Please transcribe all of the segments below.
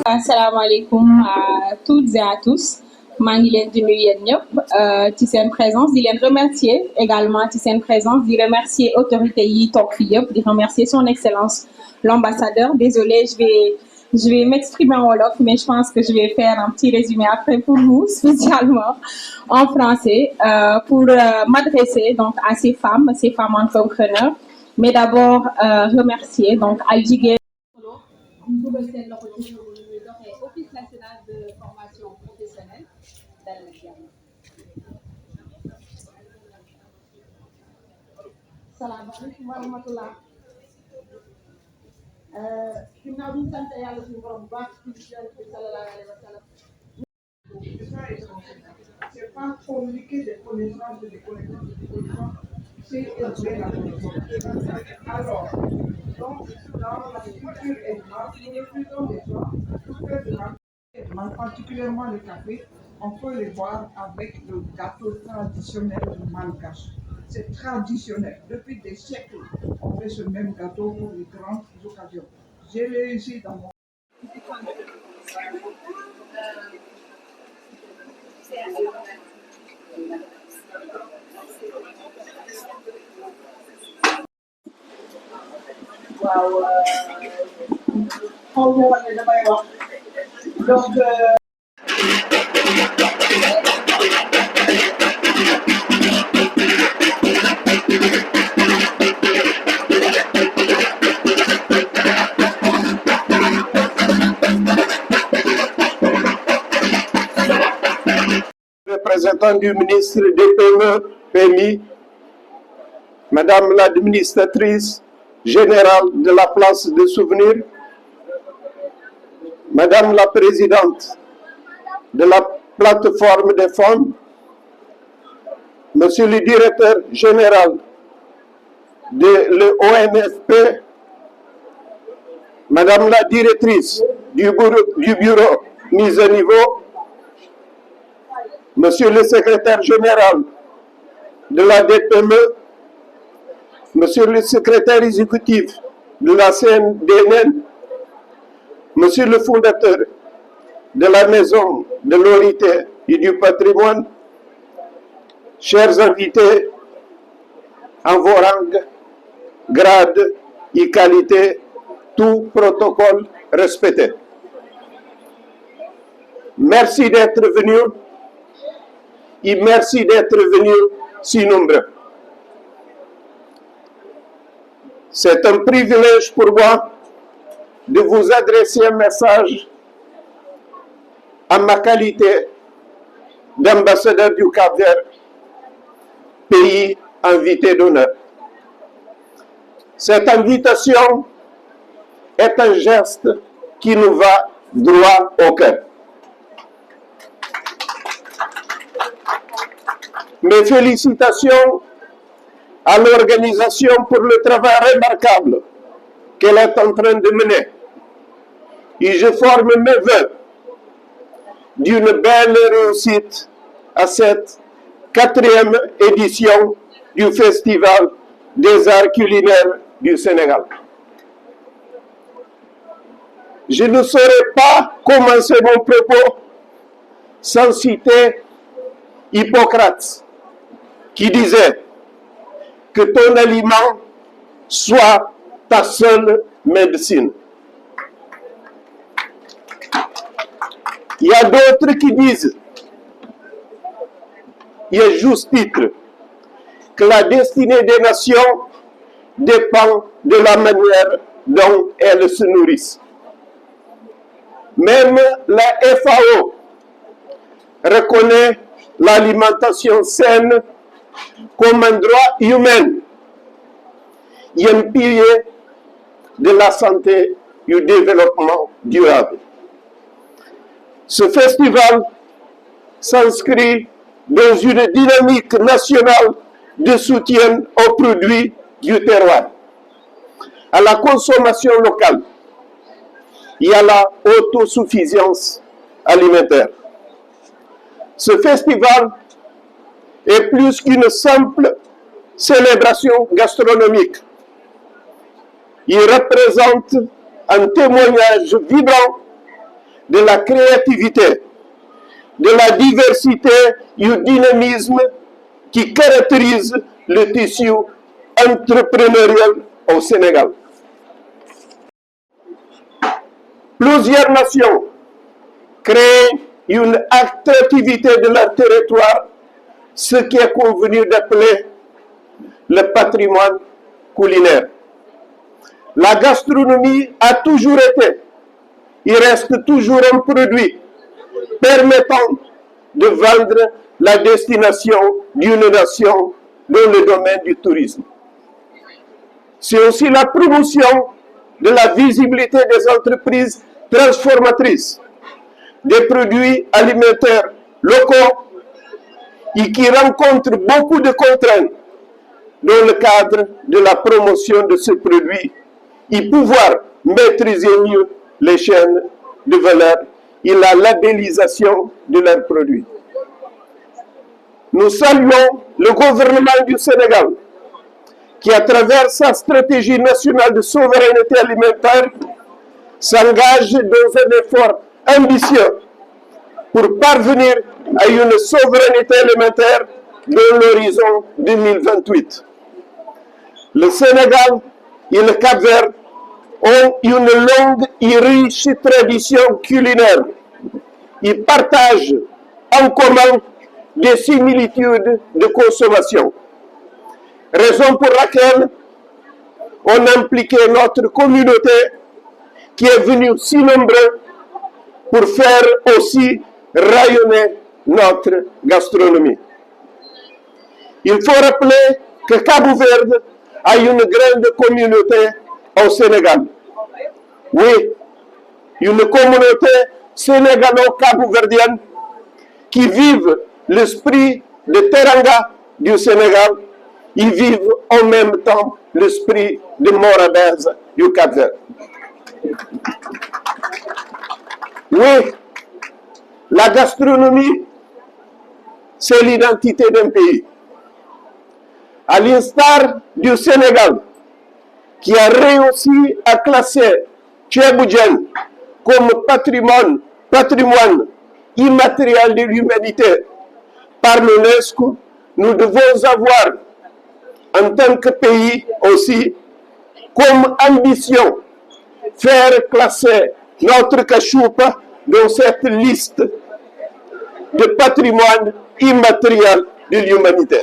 asalaamaaleykum à toutes et à tous maa ngi leen di nuyu yéen ñëpp ci seen présence di leen remercier également ci seen présence di remercier autorités yi toog fii yëpp di remercier son excellence l'ambassadeur. Désolée, je vais m'exprimer en wolof, mais je pense que je vais faire un petit résumé après pour vous, spécialement en français, pour m'adresser donc à ces femmes entrepreneurs. Mais d'abord, remercier donc Al Jigéen Office national de formation professionnelle. Salaamaaleykum wa rahmatullah. Ginnaaw bi ñu sant yàlla suñu borom bu baax ci Yonent bi sallallahu alayhi wa sallam. C'est pas communiquer des connaissances, c'est élever la connaissance. Alors, donc, dans la culture et nous refusons des gens pour faire de la particulièrement le café, on peut les boire avec le gâteau traditionnel du Malgache. C'est traditionnel. Depuis des siècles, on fait ce même gâteau pour les grandes occasions. J'ai réussi dans mon... waaw xaw ma woon ne damay wax donc représentant du ministre des PME, PMI, Madame l'administratrice générale de la place de Souvenir, Madame la présidente de la plateforme des femmes, Monsieur le directeur général de l'ONFP, Madame la directrice du bureau mise à niveau, Monsieur le secrétaire général de la DPME, Monsieur le secrétaire exécutif de la CNDN, Monsieur le fondateur de la Maison de l'Orité et du Patrimoine, chers invités, en vos rangs, grades et qualités, tout protocole respecté. Merci d'être venus et merci d'être venus si nombreux. C'est un privilège pour moi de vous adresser un message en ma qualité d'ambassadeur du Cap-Vert, pays invité d'honneur. Cette invitation est un geste qui nous va droit au cœur. Mes félicitations à l'organisation pour le travail remarquable qu'elle est en train de mener. Et je forme mes vœux d'une belle réussite à cette 4e édition du Festival des arts culinaires du Sénégal. Je ne saurais pas commencer mon propos sans citer Hippocrate, qui disait que ton aliment soit ta seule médecine. Il y a d'autres qui disent, il y a juste titre, que la destinée des nations dépend de la manière dont elles se nourrissent. Même la FAO reconnaît l'alimentation saine comme un droit humain et un pilier de la santé et du développement durable. Ce festival s'inscrit dans une dynamique nationale de soutien aux produits du terroir, à la consommation locale et à la autosuffisance alimentaire. Ce festival est plus qu'une simple célébration gastronomique. Il représente un témoignage vibrant de la créativité, de la diversité et du dynamisme qui caractérise le tissu entrepreneurial au Sénégal. Plusieurs nations créent une attractivité de leur territoire, ce qui est convenu d'appeler le patrimoine culinaire. La gastronomie a toujours été, il reste toujours un produit permettant de vendre la destination d'une nation dans le domaine du tourisme. C'est aussi la promotion de la visibilité des entreprises transformatrices, des produits alimentaires locaux et qui rencontrent beaucoup de contraintes dans le cadre de la promotion de ce produit et pouvoir maîtriser mieux les chaînes de valeur et la labellisation de leurs produits. Nous saluons le gouvernement du Sénégal qui, à travers sa stratégie nationale de souveraineté alimentaire, s'engage dans un effort ambitieux pour parvenir à une souveraineté alimentaire dans l'horizon 2028. Le Sénégal et le Cap-Vert ont une longue et riche tradition culinaire. Ils partagent en commun des similitudes de consommation. Raison pour laquelle on a impliqué notre communauté qui est venue si nombreux pour faire aussi rayonner notre gastronomie. Il faut rappeler que Cabo Verde a une grande communauté au Sénégal. Oui, une communauté sénégalo-cabo-verdienne qui vive l'esprit de Teranga du Sénégal. Ils vivent en même temps l'esprit de Morabeza du Cap-Vert. Oui, la gastronomie, c'est l'identité d'un pays. À l'instar du Sénégal, qui a réussi à classer Tchèboudjen comme patrimoine immatériel de l'humanité par l'UNESCO, nous devons avoir, en tant que pays aussi, comme ambition, faire classer notre Kachoupa dans cette liste de patrimoine immatériel de l'humanité.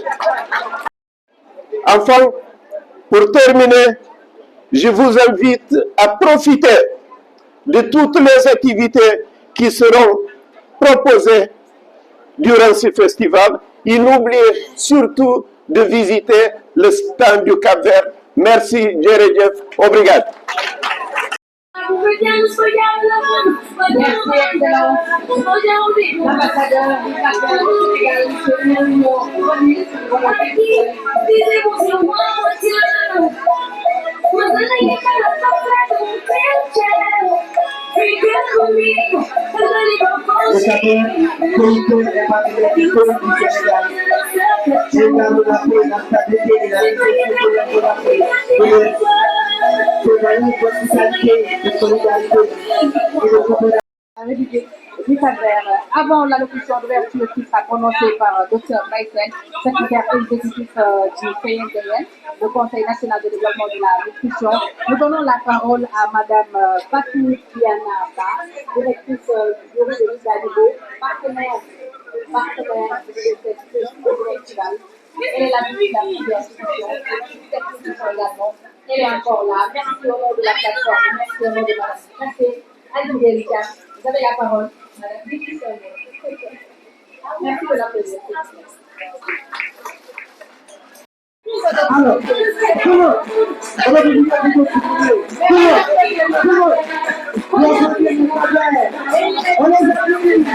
Enfin, pour terminer, je vous invite à profiter de toutes les activités qui seront proposées durant ce festival et n'oubliez surtout de visiter le stand du Cap-Vert. Merci, Djeredjef. Obrigado. Merci, Excellence. L'ambassadeur du Cap-Vert du Sénégal, M. Mounier, avant l'allocution d'ouverture qui sera prononcée par Dr Maïsen, secrétaire exécutif du CNDN, le Conseil national de développement de la nutrition, nous donnons la parole à Madame Fatou Diana Ba, directrice du bureau de l'ISALIBO, partenaire de cette festival. Elle est la ministre de la institution, également. Elle est encore là. Merci au nom de la plateforme, merci au nom de Madame Kassé, Alvin. Vous avez la parole, Madame Vicky. Merci de l'applaudir. Alors, comment on va vous dire comment on les applaudit, on les applaudit,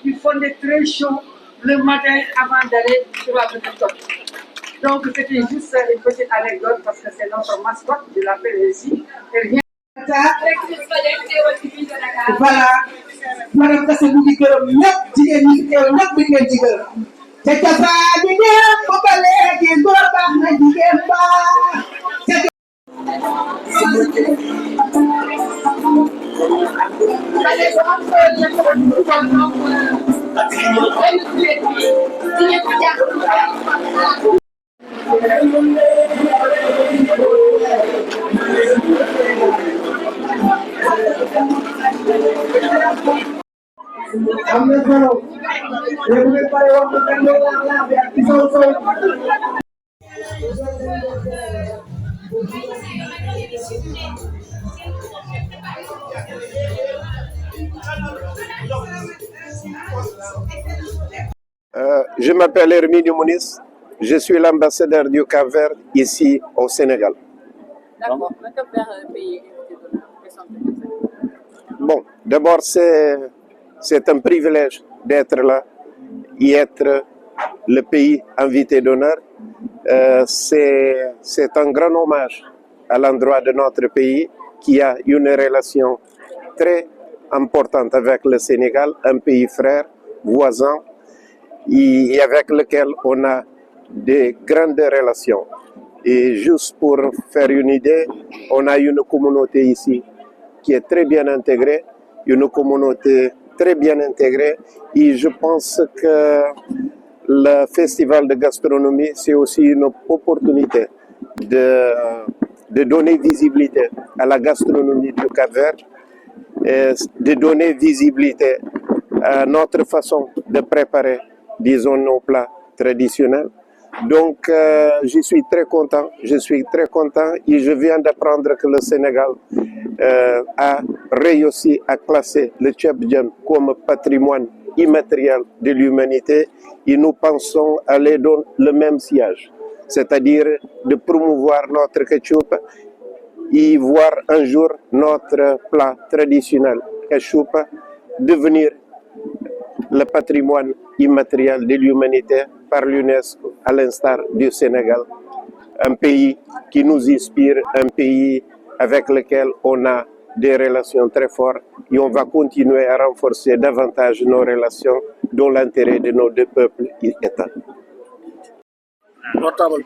Il fondait très chaud le matin avant d'aller sur la petite côte. Donc c'était juste une petite anecdote parce que c'est notre mascotte, je l'appelle ainsi. Elle vient. Voilà. Madame Kassé mu ngi gërëm ñëpp jigéen ñi teew ñëpp mi ngi leen di gërëm. te cosaan bi ñëpp ba léegi góor baax na jigéen baax. Je m'appelle Herminio Moniz, je suis l'ambassadeur du Cap-Vert ici au Sénégal. D'accord. Le Cap-Vert pays Bon, d'abord c'est un privilège d'être là et être le pays invité d'honneur. C'est un grand hommage à l'endroit de notre pays qui a une relation très importante avec le Sénégal, un pays frère, voisin, et avec lequel on a de grandes relations. Et juste pour faire une idée, on a une communauté ici qui est très bien intégrée, une communauté très bien intégrée, et je pense que le festival de gastronomie, c'est aussi une opportunité de donner visibilité à la gastronomie du Cap-Vert, et de donner visibilité à notre façon de préparer, disons, nos plats traditionnels. Donc, je suis très content et je viens d'apprendre que le Sénégal a réussi à classer le Tchèp-Djen comme patrimoine immatériel de l'humanité et nous pensons aller dans le même sillage, c'est-à-dire de promouvoir notre ketchup et voir un jour notre plat traditionnel ketchup devenir le patrimoine immatériel de l'humanité par l'UNESCO, à l'instar du Sénégal, un pays qui nous inspire, un pays avec lequel on a des relations très fortes et on va continuer à renforcer davantage nos relations dans l'intérêt de nos deux peuples et États. Portable.